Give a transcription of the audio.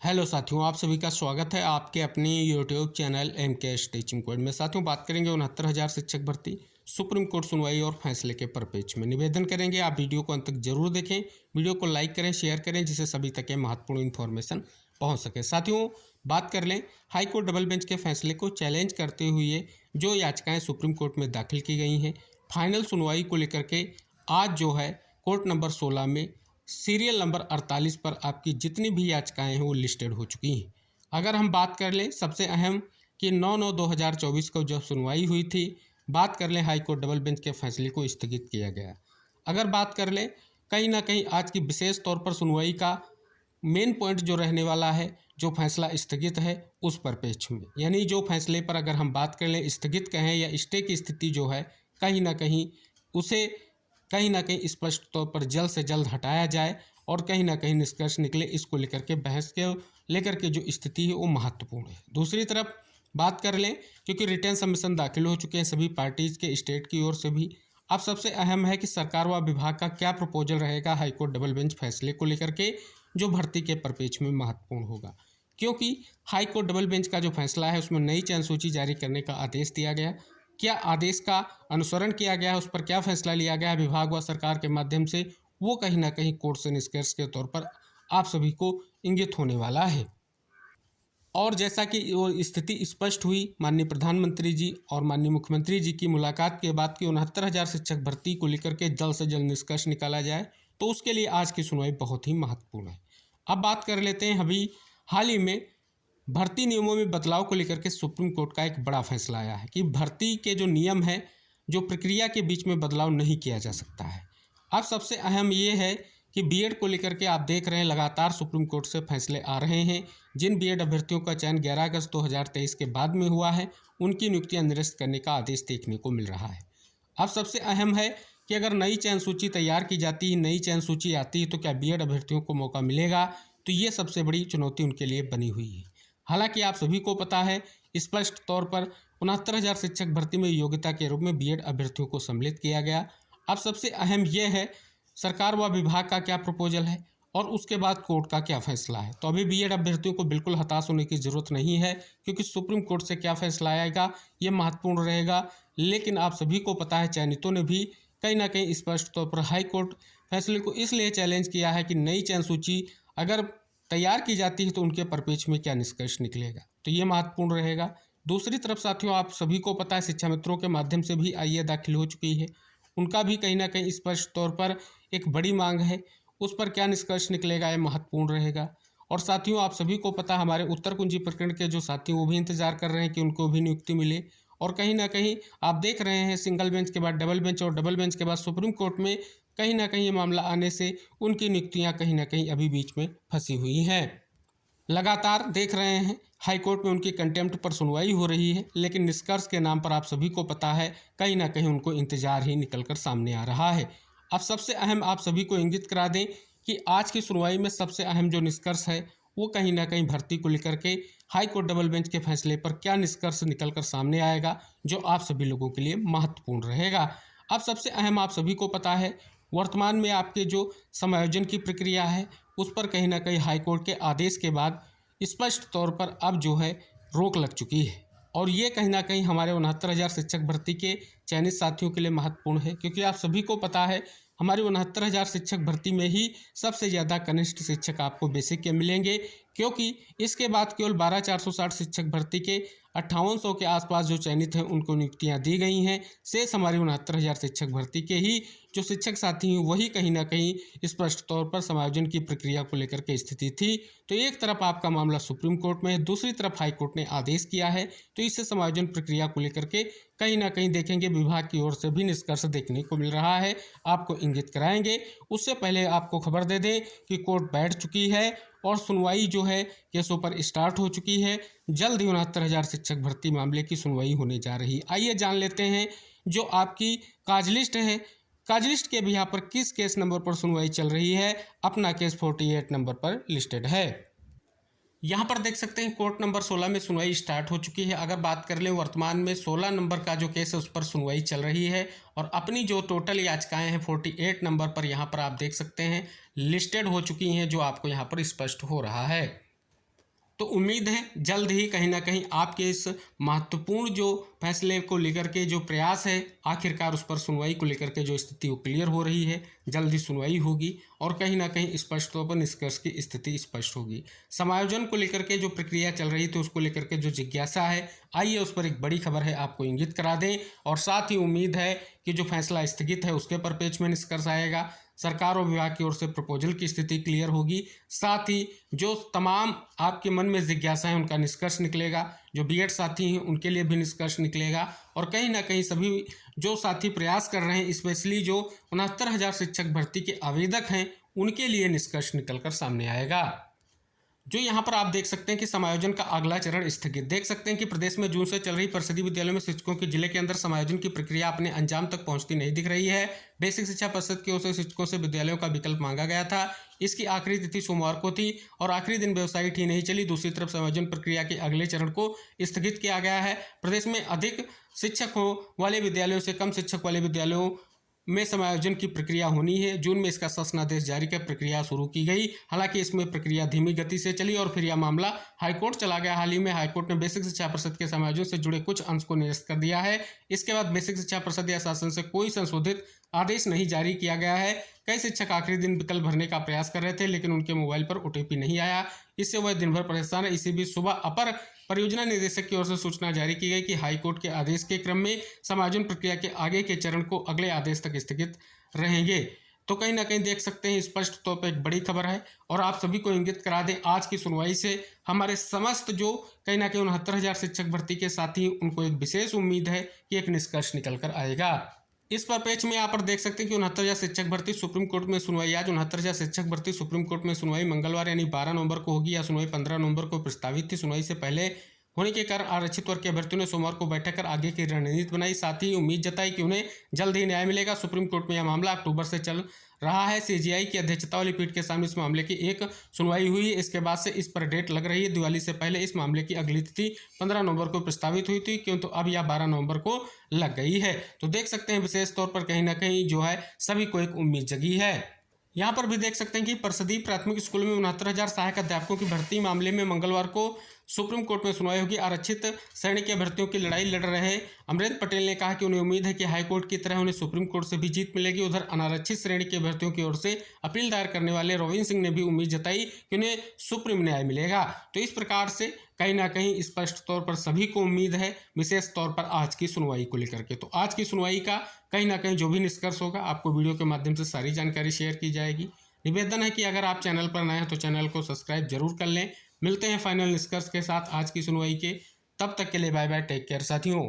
Hello साथियों, आप सभी का स्वागत है आपके अपने YouTube channel MK teaching point में। साथियों, बात करेंगे 69,000 शिक्षक भर्ती सुप्रीम कोर्ट सुनवाई और फैसले के परिप्रेक्ष्य में। निवेदन करेंगे आप वीडियो को अंत तक जरूर देखें, वीडियो को लाइक करें, शेयर करें, जिससे सभी तक ये महत्वपूर्ण इन्फॉर्मेशन पहुंच सके। साथियों, बात कर लें हाईकोर्ट डबल बेंच के फैसले को चैलेंज करते हुए जो याचिकाएँ सुप्रीम कोर्ट में दाखिल की गई हैं, फाइनल सुनवाई को लेकर के आज जो है कोर्ट नंबर 16 में सीरियल नंबर 48 पर आपकी जितनी भी याचिकाएं हैं वो लिस्टेड हो चुकी हैं। अगर हम बात कर लें सबसे अहम कि 9/9/2024 को जब सुनवाई हुई थी, बात कर लें हाईकोर्ट डबल बेंच के फैसले को स्थगित किया गया। अगर बात कर लें कहीं ना कहीं आज की विशेष तौर पर सुनवाई का मेन पॉइंट जो रहने वाला है, जो फैसला स्थगित है उस परिप्रेक्ष्य में, यानी जो फैसले पर अगर हम बात कर लें स्थगित कहें या स्टे की स्थिति जो है, कहीं ना कहीं उसे कहीं ना कहीं स्पष्ट तौर पर जल्द से जल्द हटाया जाए और कहीं ना कहीं निष्कर्ष निकले। इसको लेकर के बहस के लेकर के जो स्थिति है वो महत्वपूर्ण है। दूसरी तरफ बात कर लें, क्योंकि रिटर्न सबमिशन दाखिल हो चुके हैं सभी पार्टीज के स्टेट की ओर से भी, अब सबसे अहम है कि सरकार व विभाग का क्या प्रपोजल रहेगा हाईकोर्ट डबल बेंच फैसले को लेकर के, जो भर्ती के परिप्रेक्ष्य में महत्वपूर्ण होगा। क्योंकि हाईकोर्ट डबल बेंच का जो फैसला है उसमें नई चयन सूची जारी करने का आदेश दिया गया। क्या आदेश का अनुसरण किया गया है, उस पर क्या फैसला लिया गया है विभाग व सरकार के माध्यम से, वो कहीं ना कहीं कोर्ट से निष्कर्ष के तौर पर आप सभी को इंगित होने वाला है। और जैसा कि वो स्थिति स्पष्ट हुई माननीय प्रधानमंत्री जी और माननीय मुख्यमंत्री जी की मुलाकात के बाद कि 69,000 शिक्षक भर्ती को लेकर के जल्द से जल्द निष्कर्ष निकाला जाए, तो उसके लिए आज की सुनवाई बहुत ही महत्वपूर्ण है। अब बात कर लेते हैं, अभी हाल ही में भर्ती नियमों में बदलाव को लेकर के सुप्रीम कोर्ट का एक बड़ा फैसला आया है कि भर्ती के जो नियम है, जो प्रक्रिया के बीच में बदलाव नहीं किया जा सकता है। अब सबसे अहम ये है कि बीएड को लेकर के आप देख रहे हैं लगातार सुप्रीम कोर्ट से फैसले आ रहे हैं। जिन बीएड अभ्यर्थियों का चयन 11 अगस्त 2023 के बाद में हुआ है, उनकी नियुक्तियां निरस्त करने का आदेश देखने को मिल रहा है। अब सबसे अहम है कि अगर नई चयन सूची तैयार की जाती है, नई चयन सूची आती है, तो क्या बीएड अभ्यर्थियों को मौका मिलेगा? तो ये सबसे बड़ी चुनौती उनके लिए बनी हुई है। हालांकि आप सभी को पता है स्पष्ट तौर पर 69,000 शिक्षक भर्ती में योग्यता के रूप में बीएड अभ्यर्थियों को सम्मिलित किया गया। अब सबसे अहम यह है सरकार व विभाग का क्या प्रपोजल है और उसके बाद कोर्ट का क्या फैसला है। तो अभी बीएड अभ्यर्थियों को बिल्कुल हताश होने की जरूरत नहीं है, क्योंकि सुप्रीम कोर्ट से क्या फैसला आएगा ये महत्वपूर्ण रहेगा। लेकिन आप सभी को पता है चयनितों ने भी कहीं ना कहीं स्पष्ट तौर पर हाई कोर्ट फैसले को इसलिए चैलेंज किया है कि नई चयन सूची अगर तैयार की जाती है तो उनके परिप्रेक्ष्य में क्या निष्कर्ष निकलेगा, तो ये महत्वपूर्ण रहेगा। दूसरी तरफ साथियों, आप सभी को पता है शिक्षा मित्रों के माध्यम से भी आईए दाखिल हो चुकी है, उनका भी कहीं ना कहीं स्पष्ट तौर पर एक बड़ी मांग है, उस पर क्या निष्कर्ष निकलेगा ये महत्वपूर्ण रहेगा। और साथियों, आप सभी को पता हमारे उत्तर कुंजी प्रकरण के जो साथी वो भी इंतजार कर रहे हैं कि उनको भी नियुक्ति मिले। और कहीं ना कहीं आप देख रहे हैं सिंगल बेंच के बाद डबल बेंच और डबल बेंच के बाद सुप्रीम कोर्ट में कहीं ना कहीं ये मामला आने से उनकी नियुक्तियां कहीं ना कहीं अभी बीच में फंसी हुई हैं। लगातार देख रहे हैं हाई कोर्ट में उनकी कंटेम्प्ट पर सुनवाई हो रही है, लेकिन निष्कर्ष के नाम पर आप सभी को पता है कहीं ना कहीं उनको इंतजार ही निकलकर सामने आ रहा है। अब सबसे अहम आप सभी को इंगित करा दें कि आज की सुनवाई में सबसे अहम जो निष्कर्ष है वो कहीं ना कहीं भर्ती को लेकर के हाई कोर्ट डबल बेंच के फैसले पर क्या निष्कर्ष निकलकर सामने आएगा, जो आप सभी लोगों के लिए महत्वपूर्ण रहेगा। अब सबसे अहम आप सभी को पता है वर्तमान में आपके जो समायोजन की प्रक्रिया है उस पर कहीं ना कहीं हाईकोर्ट के आदेश के बाद स्पष्ट तौर पर अब जो है रोक लग चुकी है। और ये कहीं ना कहीं हमारे 69,000 शिक्षक भर्ती के चयनित साथियों के लिए महत्वपूर्ण है, क्योंकि आप सभी को पता है हमारी 69,000 शिक्षक भर्ती में ही सबसे ज़्यादा कनिष्ठ शिक्षक आपको बेसिक के मिलेंगे, क्योंकि इसके बाद केवल 12,460 शिक्षक भर्ती के 5800 के आसपास जो चयनित हैं उनको नियुक्तियां दी गई हैं। शेष हमारी 69,000 शिक्षक भर्ती के ही जो शिक्षक साथी हैं वही कहीं ना कहीं स्पष्ट तौर पर समायोजन की प्रक्रिया को लेकर के स्थिति थी। तो एक तरफ आपका मामला सुप्रीम कोर्ट में है, दूसरी तरफ हाई कोर्ट ने आदेश किया है, तो इससे समायोजन प्रक्रिया को लेकर के कहीं ना कहीं देखेंगे विभाग की ओर से भी निष्कर्ष देखने को मिल रहा है, आपको इंगित कराएंगे। उससे पहले आपको खबर दे दें कि कोर्ट बैठ चुकी है और सुनवाई जो है केसों पर स्टार्ट हो चुकी है। जल्द ही 69,000 शिक्षक भर्ती मामले की सुनवाई होने जा रही है। आइए जान लेते हैं जो आपकी काज लिस्ट है, काज लिस्ट के भी यहाँ पर किस केस नंबर पर सुनवाई चल रही है। अपना केस 48 नंबर पर लिस्टेड है। यहाँ पर देख सकते हैं कोर्ट नंबर 16 में सुनवाई स्टार्ट हो चुकी है। अगर बात कर लें वर्तमान में 16 नंबर का जो केस है उस पर सुनवाई चल रही है और अपनी जो टोटल याचिकाएं हैं 48 नंबर पर यहाँ पर आप देख सकते हैं लिस्टेड हो चुकी हैं, जो आपको यहाँ पर स्पष्ट हो रहा है। तो उम्मीद है जल्द ही कहीं ना कहीं आपके इस महत्वपूर्ण जो फैसले को लेकर के जो प्रयास है, आखिरकार उस पर सुनवाई को लेकर के जो स्थिति वो क्लियर हो रही है, जल्द ही सुनवाई होगी और कहीं ना कहीं स्पष्ट तौर पर निष्कर्ष की स्थिति स्पष्ट होगी। समायोजन को लेकर के जो प्रक्रिया चल रही थी उसको लेकर के जो जिज्ञासा है, आइए उस पर एक बड़ी खबर है आपको इंगित करा दें। और साथ ही उम्मीद है कि जो फैसला स्थगित है उसके परिप्रेक्ष्य में निष्कर्ष आएगा, सरकार और विभाग की ओर से प्रपोजल की स्थिति क्लियर होगी, साथ ही जो तमाम आपके मन में जिज्ञासा है उनका निष्कर्ष निकलेगा, जो बीएड साथी हैं उनके लिए भी निष्कर्ष निकलेगा और कहीं ना कहीं सभी जो साथी प्रयास कर रहे हैं, स्पेशली जो 69,000 शिक्षक भर्ती के आवेदक हैं उनके लिए निष्कर्ष निकलकर सामने आएगा। जो यहाँ पर आप देख सकते हैं कि समायोजन का अगला चरण स्थगित। देख सकते हैं कि प्रदेश में जून से चल रही परिषदीय विद्यालयों में शिक्षकों की जिले के अंदर समायोजन की प्रक्रिया अपने अंजाम तक पहुंचती नहीं दिख रही है। बेसिक शिक्षा परिषद की ओर से शिक्षकों से विद्यालयों का विकल्प मांगा गया था, इसकी आखिरी तिथि सोमवार को थी और आखिरी दिन वेबसाइट ही नहीं चली। दूसरी तरफ समायोजन प्रक्रिया के अगले चरण को स्थगित किया गया है। प्रदेश में अधिक शिक्षकों वाले विद्यालयों से कम शिक्षक वाले विद्यालयों में समायोजन की प्रक्रिया होनी है। जून में इसका शासनादेश जारी कर प्रक्रिया शुरू की गई, हालांकि इसमें प्रक्रिया धीमी गति से चली और फिर यह मामला हाईकोर्ट चला गया। हाल ही में हाईकोर्ट ने बेसिक शिक्षा परिषद के समायोजन से जुड़े कुछ अंश को निरस्त कर दिया है। इसके बाद बेसिक शिक्षा परिषद या शासन से कोई संशोधित आदेश नहीं जारी किया गया है। कई शिक्षक आखिरी दिन विकल्प भरने का प्रयास कर रहे थे लेकिन उनके मोबाइल पर ओटीपी नहीं आया, इससे वह दिन भर परेशान है। इसी बीच सुबह अपर परियोजना निदेशक की ओर से सूचना जारी की गई कि हाईकोर्ट के आदेश के क्रम में समायोजन प्रक्रिया के आगे के चरण को अगले आदेश तक स्थगित रहेंगे। तो कहीं ना कहीं देख सकते हैं स्पष्ट तौर पर एक बड़ी खबर है और आप सभी को इंगित करा दें, आज की सुनवाई से हमारे समस्त जो कहीं ना कहीं 69,000 शिक्षक भर्ती के साथी उनको एक विशेष उम्मीद है कि एक निष्कर्ष निकल कर आएगा। इस परिप्रेक्ष्य में यहाँ पर देख सकते हैं कि 69,000 शिक्षक भर्ती सुप्रीम कोर्ट में सुनवाई आज 69,000 शिक्षक भर्ती सुप्रीम कोर्ट में सुनवाई मंगलवार यानी 12 नवंबर को होगी। या सुनवाई 15 नवंबर को प्रस्तावित थी। सुनवाई से पहले होने के कारण आरक्षित वर्ग के अभ्यर्थियों ने सोमवार को बैठक कर आगे की रणनीति बनाई, साथ ही उम्मीद जताई कि उन्हें जल्द ही न्याय मिलेगा। सुप्रीम कोर्ट में यह मामला अक्टूबर से चल रहा है। सीजीआई की अध्यक्षता वाली पीठ के सामने इस मामले की एक सुनवाई हुई है। इसके बाद से इस पर डेट लग रही है। दिवाली से पहले इस मामले की अगली तिथि 15 नवंबर को प्रस्तावित हुई थी, किंतु अब यह 12 नवंबर को लग गई है। तो देख सकते हैं विशेष तौर पर कहीं ना कहीं जो है सभी को एक उम्मीद जगी है। यहाँ पर भी देख सकते हैं कि परिषदीय प्राथमिक स्कूल में 69,000 सहायक अध्यापकों की भर्ती मामले में मंगलवार को सुप्रीम कोर्ट में सुनवाई होगी। आरक्षित श्रेणी के अभ्यर्थियों की लड़ाई लड़ रहे अमरेंद्र पटेल ने कहा कि उन्हें उम्मीद है कि हाईकोर्ट की तरह उन्हें सुप्रीम कोर्ट से भी जीत मिलेगी। उधर अनारक्षित श्रेणी के अभ्यर्थियों की ओर से अपील दायर करने वाले रोविन सिंह ने भी उम्मीद जताई कि उन्हें सुप्रीम न्याय मिलेगा। तो इस प्रकार से कहीं ना कहीं स्पष्ट तौर पर सभी को उम्मीद है, विशेष तौर पर आज की सुनवाई को लेकर के। तो आज की सुनवाई का कहीं ना कहीं जो भी निष्कर्ष होगा आपको वीडियो के माध्यम से सारी जानकारी शेयर की जाएगी। निवेदन है कि अगर आप चैनल पर नए हैं तो चैनल को सब्सक्राइब जरूर कर लें। मिलते हैं फाइनल निष्कर्ष के साथ आज की सुनवाई के, तब तक के लिए बाय बाय, टेक केयर साथियों।